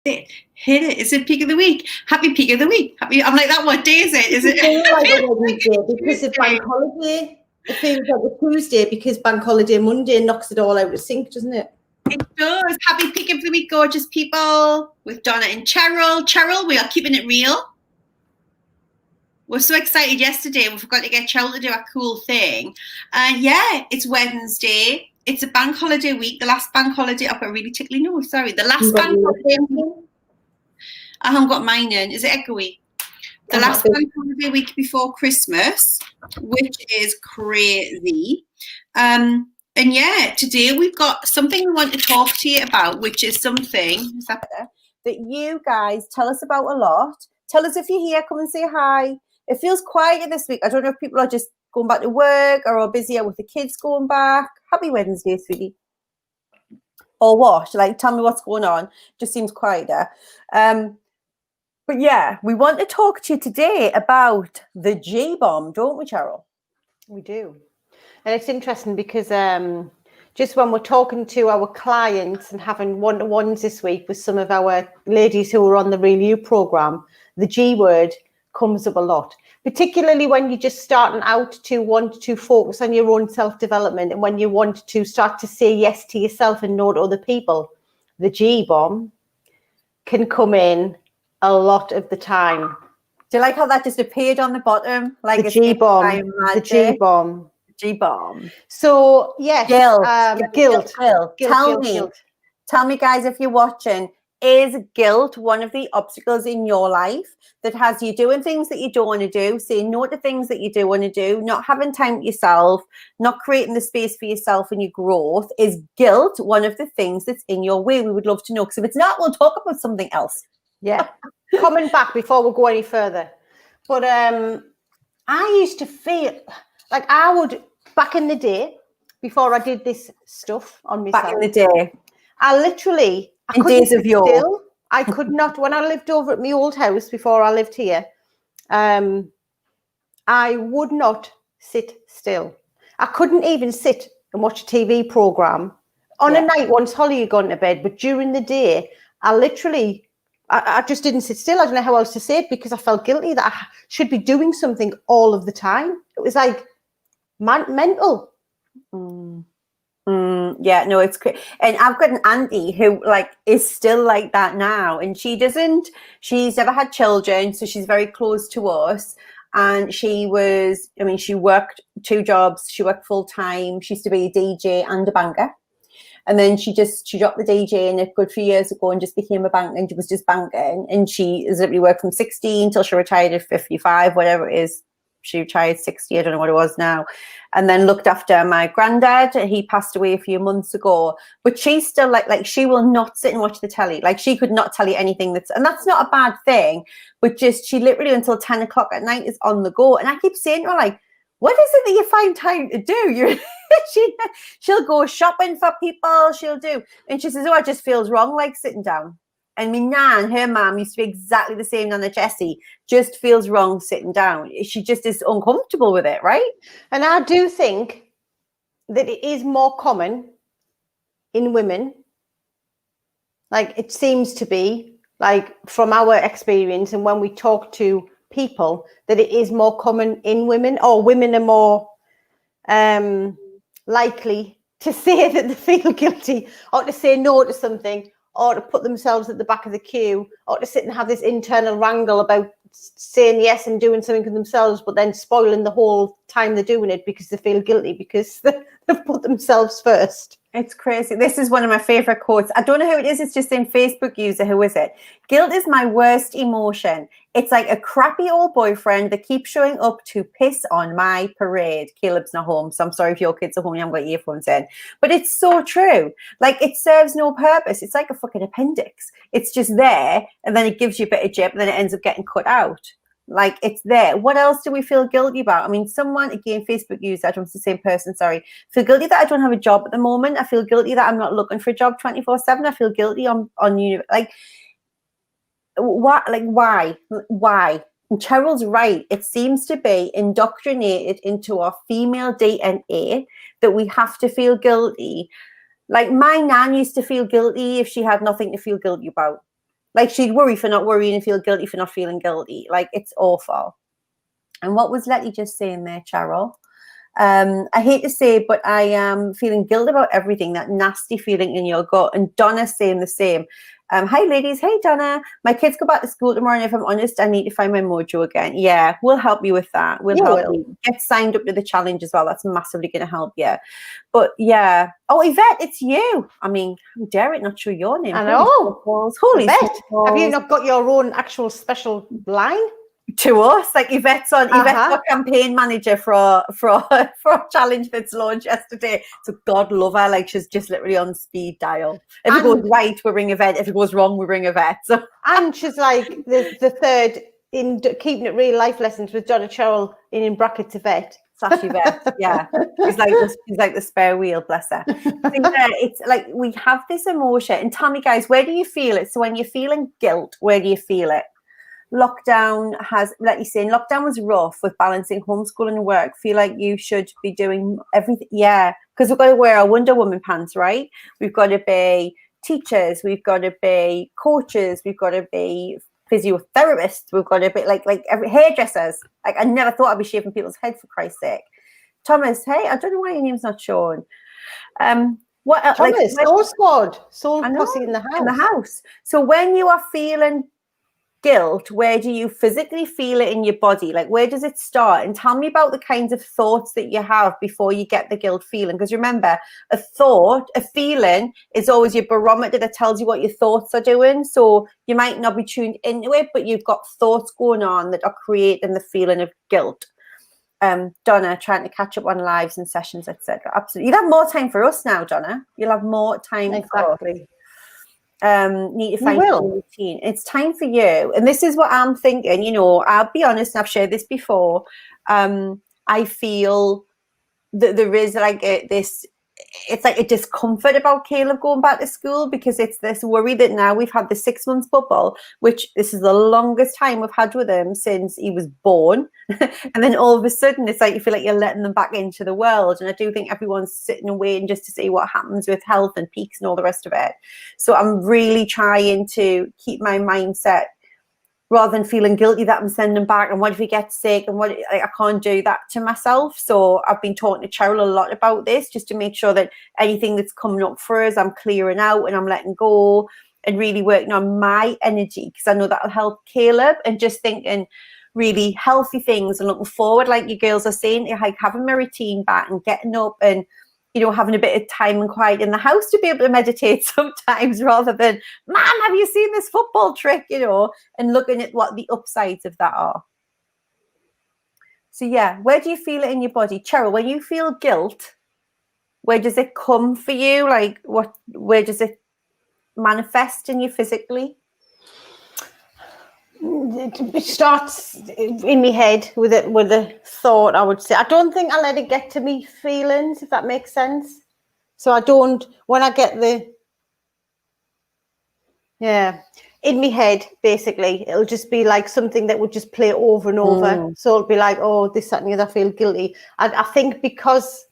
Hit it. Is it peak of the week? Happy peak of the week. Happy. I'm like that. What day is it? Is it? It feels like a Wednesday because of bank holiday. It feels like a Tuesday because bank holiday Monday knocks it all out of sync, doesn't it? It does. Happy peak of the week, gorgeous people, with Donna and Cheryl. Cheryl, we are keeping it real. We're so excited yesterday. We forgot to get Cheryl to do a cool thing. And yeah, it's Wednesday. It's a bank holiday week. The last bank holiday. I've got a really tickly nose. Sorry. The last bank holiday week. I haven't got mine in. Is it echoey? The last bank holiday week before Christmas, which is crazy. And yeah, today we've got something we want to talk to you about, which is something that you guys tell us about a lot. Tell us if you're here, come and say hi. It feels quieter this week. I don't know if people are just going back to work or are busier with the kids going back. Happy Wednesday, sweetie. Or what? Like, tell me what's going on. Just seems quieter. But yeah, we want to talk to you today about the G-bomb, don't we, Cheryl? We do. And it's interesting because just when we're talking to our clients and having one-to-ones this week with some of our ladies who are on the Real You program, the G word comes up a lot, particularly when you're just starting out to want to focus on your own self-development and when you want to start to say yes to yourself and no to other people. The G-bomb can come in a lot of the time. Do you like how that just appeared on the bottom? Like the G-bomb. The G-bomb. G-bomb. So yes, guilt. Tell me, guys, if you're watching, is guilt one of the obstacles in your life that has you doing things that you don't want to do, saying no to things that you do want to do, not having time with yourself, not creating the space for yourself and your growth? Is guilt one of the things that's in your way? We would love to know, because if it's not, we'll talk about something else. Yeah. Coming back before we go any further. But I used to feel like I would, back in the day, before I did this stuff on myself. Back in the day. I literally, in days of yore. I could not, when I lived over at my old house before I lived here, I would not sit still. I couldn't even sit and watch a TV program. On a night once Holly had gone to bed, but during the day, I literally... I just didn't sit still. I don't know how else to say it, because I felt guilty that I should be doing something all of the time. It was like mental. Yeah, no, it's great. And I've got an auntie who is still like that now. And she's never had children, so she's very close to us. And she worked 2 jobs. She worked full time. She used to be a DJ and a banker. And then she dropped the DJing a good few years ago and just became a banker, and she was just banking. And she has literally worked from 16 till she retired at 55, whatever it is. She retired 60, I don't know what it was now. And then looked after my granddad. He passed away a few months ago. But she's still like she will not sit and watch the telly. Like, she could not tell you anything and that's not a bad thing. But just, she literally until 10 o'clock at night is on the go. And I keep saying to her, like, what is it that you find time to do? She'll go shopping for people, she'll do. And she says, oh, it just feels wrong, like sitting down. And my nan, her mum, used to be exactly the same, Nana Jessie, just feels wrong sitting down. She just is uncomfortable with it, right? And I do think that it is more common in women. Like, it seems to be, like, from our experience and when we talk to people, that it is more common in women, or women are more likely to say that they feel guilty, or to say no to something, or to put themselves at the back of the queue, or to sit and have this internal wrangle about saying yes and doing something for themselves, but then spoiling the whole time they're doing it because they feel guilty because they've put themselves first. It's crazy. This is one of my favorite quotes. I don't know who it is. It's just in Facebook user. Who is it? Guilt is my worst emotion. It's like a crappy old boyfriend that keeps showing up to piss on my parade. Caleb's not home, so I'm sorry if your kids are home. You haven't got earphones in. But it's so true. Like, it serves no purpose. It's like a fucking appendix. It's just there, and then it gives you a bit of jip, and then it ends up getting cut out. Like, it's there. What else do we feel guilty about? I mean, someone, again, Facebook user, I don't know if it's the same person, sorry. Feel guilty that I don't have a job at the moment. I feel guilty that I'm not looking for a job 24/7. I feel guilty on like, what? Like, why? And Cheryl's right. It seems to be indoctrinated into our female DNA that we have to feel guilty. Like, my nan used to feel guilty if she had nothing to feel guilty about. Like she'd worry for not worrying and feel guilty for not feeling guilty. Like it's awful. And what was Letty just saying there, Cheryl? I hate to say, but I am feeling guilt about everything, that nasty feeling in your gut. And Donna's saying the same. Hi, ladies. Hey, Donna. My kids go back to school tomorrow, and if I'm honest, I need to find my mojo again. Yeah, we'll help you with that. We'll help you. Get signed up to the challenge as well. That's massively going to help you. But yeah. Oh, Yvette, it's you. I mean, how dare it not show your name? I know. Holy Yvette, have you not got your own actual special line? To us, like Yvette's our campaign manager for a challenge that's launched yesterday. So God love her, like she's just literally on speed dial. If it goes right, we ring Yvette. If it goes wrong, we ring Yvette. So. And she's like the third in Keeping It Real Life Lessons with Donna Cheryl in brackets Yvette. Slash Yvette, yeah. She's like the spare wheel, bless her. It's like we have this emotion. And tell me, guys, where do you feel it? So when you're feeling guilt, where do you feel it? Lockdown has, like you're saying, lockdown was rough with balancing homeschooling and work. Feel like you should be doing everything. Yeah, because we've got to wear our Wonder Woman pants, right? We've got to be teachers. We've got to be coaches. We've got to be physiotherapists. We've got to be like every hairdressers. Like I never thought I'd be shaving people's heads, for Christ's sake. Thomas, hey, I don't know why your name's not shown. What else? Thomas, Soul Squad, Soul Posse in the house. In the house. So when you are feeling guilt, where do you physically feel it in your body? Like where does it start? And tell me about the kinds of thoughts that you have before you get the guilt feeling, because remember, a feeling is always your barometer that tells you what your thoughts are doing. So you might not be tuned into it, but you've got thoughts going on that are creating the feeling of guilt. Donna, trying to catch up on lives and sessions, etc. Absolutely. You'll have more time for us now, Donna. You'll have more time. Exactly. Need to find a routine. It's time for you, and this is what I'm thinking. You know, I'll be honest, I've shared this before. I feel that there is like it's like a discomfort about Caleb going back to school, because it's this worry that now we've had the 6 months bubble, which this is the longest time we've had with him since he was born. And then all of a sudden it's like you feel like you're letting them back into the world. And I do think everyone's sitting and waiting just to see what happens with health and peaks and all the rest of it. So I'm really trying to keep my mindset, rather than feeling guilty that I'm sending back, and what if he gets sick, and what I can't do that to myself. So I've been talking to Cheryl a lot about this, just to make sure that anything that's coming up for us, I'm clearing out and I'm letting go, and really working on my energy, because I know that'll help Caleb, and just thinking really healthy things and looking forward, like you girls are saying, like having my routine back and getting up and, you know, having a bit of time and quiet in the house to be able to meditate sometimes, rather than, Mom, have you seen this football trick, you know, and looking at what the upsides of that are. So yeah, where do you feel it in your body? Cheryl, when you feel guilt, where does it come for you? Like where does it manifest in you physically? It starts in my head with a thought, I would say. I don't think I let it get to me feelings, if that makes sense. So I don't, when I get in my head, basically, it'll just be like something that would just play over and over. So it'll be like, oh, this, that, and the other, I feel guilty. I think because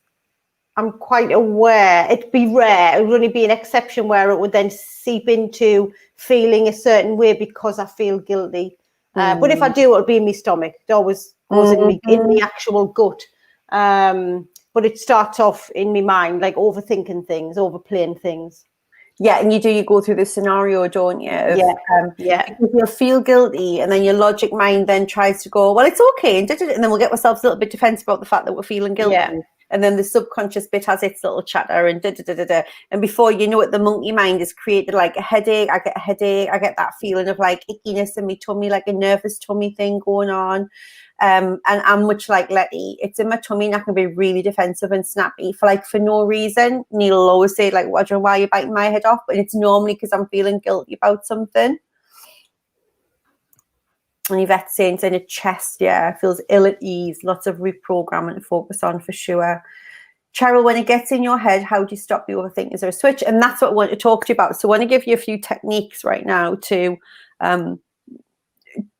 I'm quite aware, it'd be rare, it would only be an exception where it would then seep into feeling a certain way because I feel guilty. But if I do, it'll be in my stomach. It always goes in the actual gut. But it starts off in my mind, like overthinking things, overplaying things. Yeah, and you go through the scenario, don't you? Because you'll feel guilty, and then your logic mind then tries to go, well, it's okay, and then we'll get ourselves a little bit defensive about the fact that we're feeling guilty. Yeah. And then the subconscious bit has its little chatter and and before you know it, the monkey mind has created like a headache. I get a headache. I get that feeling of like ickiness in my tummy, like a nervous tummy thing going on. And I'm much like Letty. It's in my tummy and I can be really defensive and snappy for no reason. Neil will always say, like, I don't know why you're biting my head off, but it's normally because I'm feeling guilty about something. And Yvette's saying it's in a chest, feels ill at ease, lots of reprogramming to focus on for sure. Cheryl, when it gets in your head, how do you stop the overthinking? Is there a switch? And that's what I want to talk to you about. So I want to give you a few techniques right now so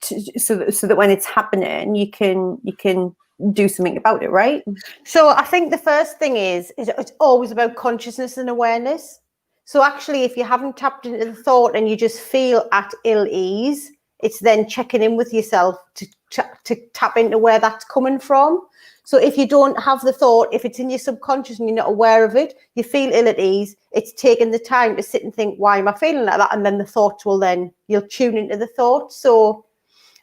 that when it's happening, you can do something about it, right? So I think the first thing is it's always about consciousness and awareness. So actually, if you haven't tapped into the thought and you just feel at ill ease, it's then checking in with yourself to tap into where that's coming from. So if you don't have the thought, if it's in your subconscious and you're not aware of it, you feel ill at ease, it's taking the time to sit and think, why am I feeling like that? And then the thoughts you'll tune into the thoughts. So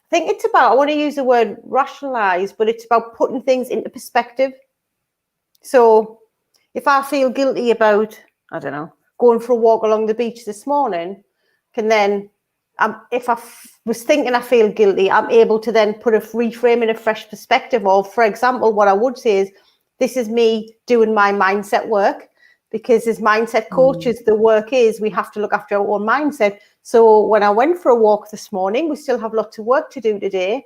I think it's about, I want to use the word rationalize, but it's about putting things into perspective. So if I feel guilty about, I don't know, going for a walk along the beach this morning, can then, if I was thinking I feel guilty, I'm able to then put a reframe in a fresh perspective of, for example, what I would say is, this is me doing my mindset work, because as mindset coaches, the work is we have to look after our own mindset. So when I went for a walk this morning, we still have lots of work to do today.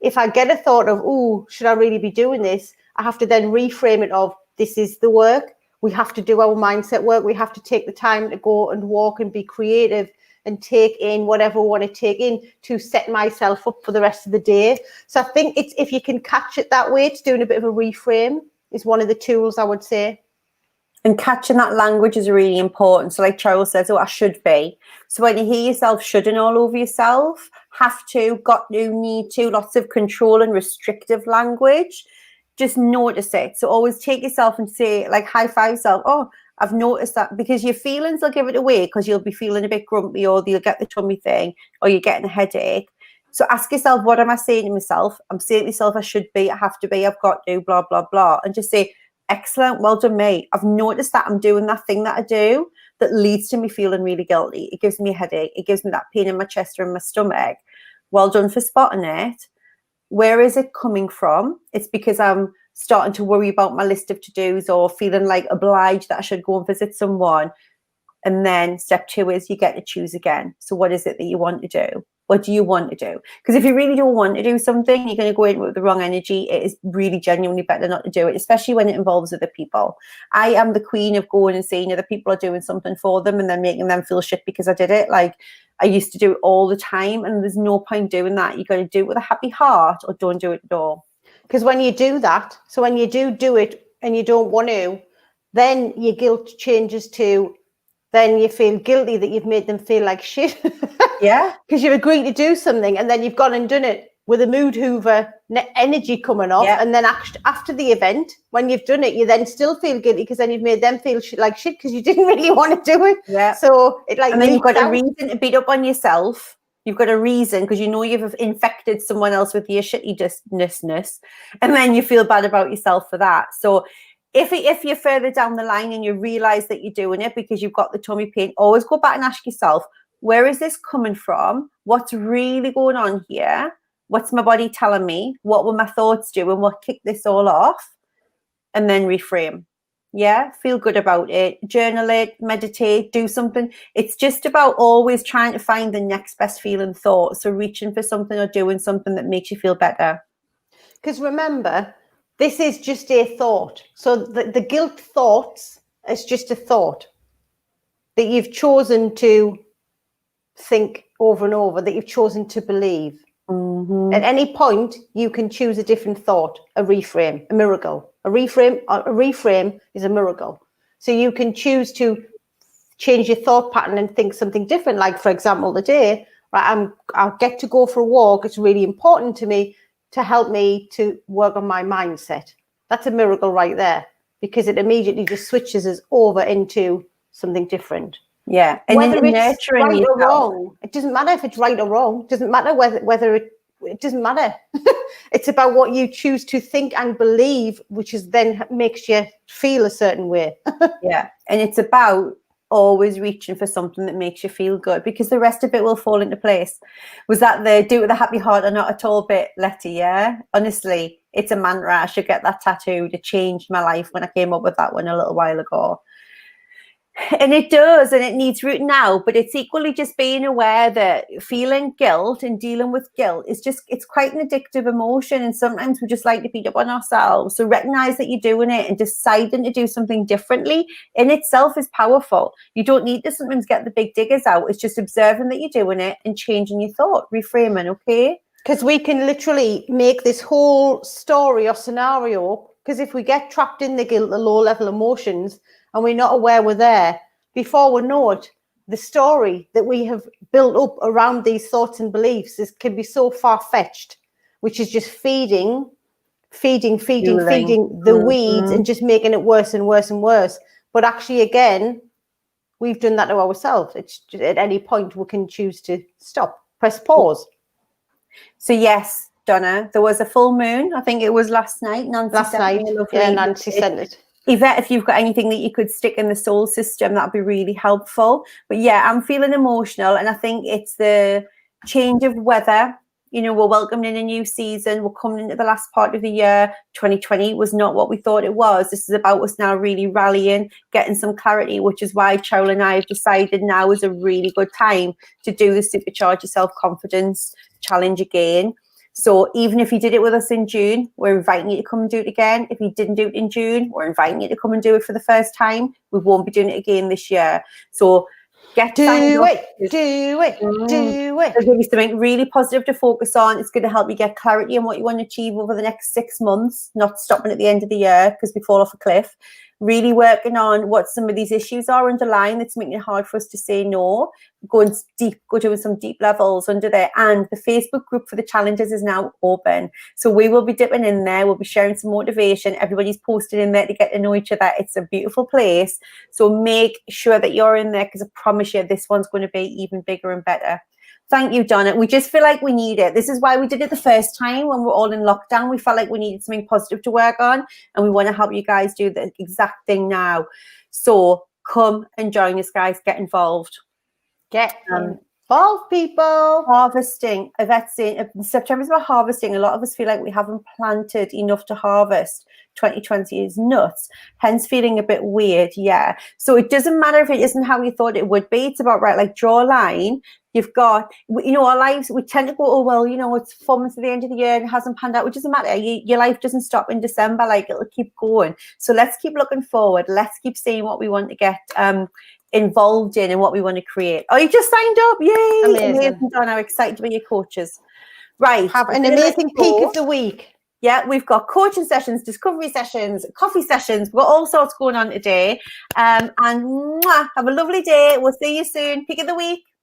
If I get a thought of, oh, should I really be doing this? I have to then reframe it of, this is the work. We have to do our mindset work. We have to take the time to go and walk and be creative and take in whatever we want to take in to set myself up for the rest of the day. So I think it's, if you can catch it that way, it's doing a bit of a reframe is one of the tools I would say. And catching that language is really important. So like Cheryl says, oh, I should be. So when you hear yourself shoulding all over yourself, have to, got to, need to, lots of control and restrictive language, just notice it. So always take yourself and say, like, high five yourself, oh, I've noticed that, because your feelings will give it away, because you'll be feeling a bit grumpy, or you'll get the tummy thing, or you're getting a headache. So ask yourself, what am I saying to myself? I'm saying to myself, I should be, I have to be, I've got to, blah, blah, blah. And just say, excellent, well done, mate. I've noticed that I'm doing that thing that I do that leads to me feeling really guilty. It gives me a headache. It gives me that pain in my chest or in my stomach. Well done for spotting it. Where is it coming from? It's because I'm starting to worry about my list of to-dos, or feeling like obliged that I should go and visit someone. And then step 2 is you get to choose again. So what is it that you want to do? What do you want to do? Because if you really don't want to do something, you're going to go in with the wrong energy. It is really genuinely better not to do it, especially when it involves other people. I am the queen of going and seeing other people are doing something for them and then making them feel shit because I did it. Like, I used to do it all the time, and there's no point doing that. You got to do it with a happy heart, or don't do it at all. Because when you do that, so when you do it and you don't want to, then your guilt changes to, then you feel guilty that you've made them feel like shit. Yeah. Because you've agreed to do something, and then you've gone and done it with a mood hoover, energy coming off. Yeah. And then after the event, when you've done it, you then still feel guilty because then you've made them feel like shit because you didn't really want to do it. Yeah. So it like, and then you've got a reason to beat up on yourself. You've got a reason, because you know you've infected someone else with your shittiness, and then you feel bad about yourself for that. So if you're further down the line and you realize that you're doing it because you've got the tummy pain, always go back and ask yourself, where is this coming from? What's really going on here? What's my body telling me? What were my thoughts doing? What kicked this all off? And then reframe. Yeah, feel good about it. Journal it, meditate, do something. It's just about always trying to find the next best feeling thought. So reaching for something or doing something that makes you feel better. Because remember, this is just a thought. So the guilt thoughts is just a thought that you've chosen to think over and over, that you've chosen to believe. Mm-hmm. At any point, you can choose a different thought, a reframe, a miracle. A reframe is a miracle. So you can choose to change your thought pattern and think something different. Like, for example, today, right, I'll get to go for a walk. It's really important to me to help me to work on my mindset. That's a miracle right there, because it immediately just switches us over into something different. Yeah, and whether it's nurturing right yourself. or wrong, it doesn't matter if it's right or wrong. It doesn't matter whether it doesn't matter. It's about what you choose to think and believe, which is then makes you feel a certain way. Yeah, and it's about always reaching for something that makes you feel good, because the rest of it will fall into place. Was that the do it with a happy heart or not at all bit, Letty? Yeah, honestly, it's a mantra. I should get that tattooed. It changed my life when I came up with that one a little while ago. And it does, and it needs rooting out, but it's equally just being aware that feeling guilt and dealing with guilt is just, it's quite an addictive emotion, and sometimes we just like to beat up on ourselves. So recognize that you're doing it and deciding to do something differently in itself is powerful. You don't need to sometimes get the big diggers out. It's just observing that you're doing it and changing your thought, reframing, okay? Because we can literally make this whole story or scenario, because if we get trapped in the guilt, the low level emotions, and we're not aware we're there, before we know it, the story that we have built up around these thoughts and beliefs can be so far-fetched, which is just feeding the weeds and just making it worse and worse and worse. But actually, again, we've done that to ourselves. It's just, at any point we can choose to stop, press pause. So yes, Donna, there was a full moon. I think it was last night. Nancy sent it. Yvette, if you've got anything that you could stick in the soul system, that'd be really helpful. But yeah, I'm feeling emotional, and I think it's the change of weather. You know, we're welcoming in a new season. We're coming into the last part of the year. 2020 was not what we thought it was. This is about us now really rallying, getting some clarity, which is why Cheryl and I have decided now is a really good time to do the Supercharge Your Self-Confidence Challenge again. So even if you did it with us in June, we're inviting you to come and do it again. If you didn't do it in June, we're inviting you to come and do it for the first time. We won't be doing it again this year. So do it. There's going to be something really positive to focus on. It's going to help you get clarity on what you want to achieve over the next 6 months, not stopping at the end of the year because we fall off a cliff. Really working on what some of these issues are underlying that's making it hard for us to say no, go doing some deep levels under there. And the Facebook group for the challenges is now open. So we will be dipping in there. We'll be sharing some motivation. Everybody's posted in there to get to know each other. It's a beautiful place. So make sure that you're in there because I promise you this one's going to be even bigger and better. Thank you, Donna. We just feel like we need it. This is why we did it the first time when we're all in lockdown. We felt like we needed something positive to work on, and we want to help you guys do the exact thing now. So come and join us, guys. Get involved. Get involved, people. Harvesting. Yvette's saying September's about harvesting. A lot of us feel like we haven't planted enough to harvest. 2020 is nuts, hence feeling a bit weird. Yeah. So it doesn't matter if it isn't how you thought it would be. It's about, right, like draw a line. You've got, you know, our lives, we tend to go, oh, well, you know, it's 4 months at the end of the year and it hasn't panned out, which doesn't matter. Your life doesn't stop in December. Like, it'll keep going. So let's keep looking forward. Let's keep saying what we want to get involved in and what we want to create. Oh, you just signed up. Yay. Amazing, Donna. I'm excited to be your coaches. Right. Have an amazing peak of the week. Yeah, we've got coaching sessions, discovery sessions, coffee sessions. We've got all sorts going on today. And have a lovely day. We'll see you soon. Peak of the week.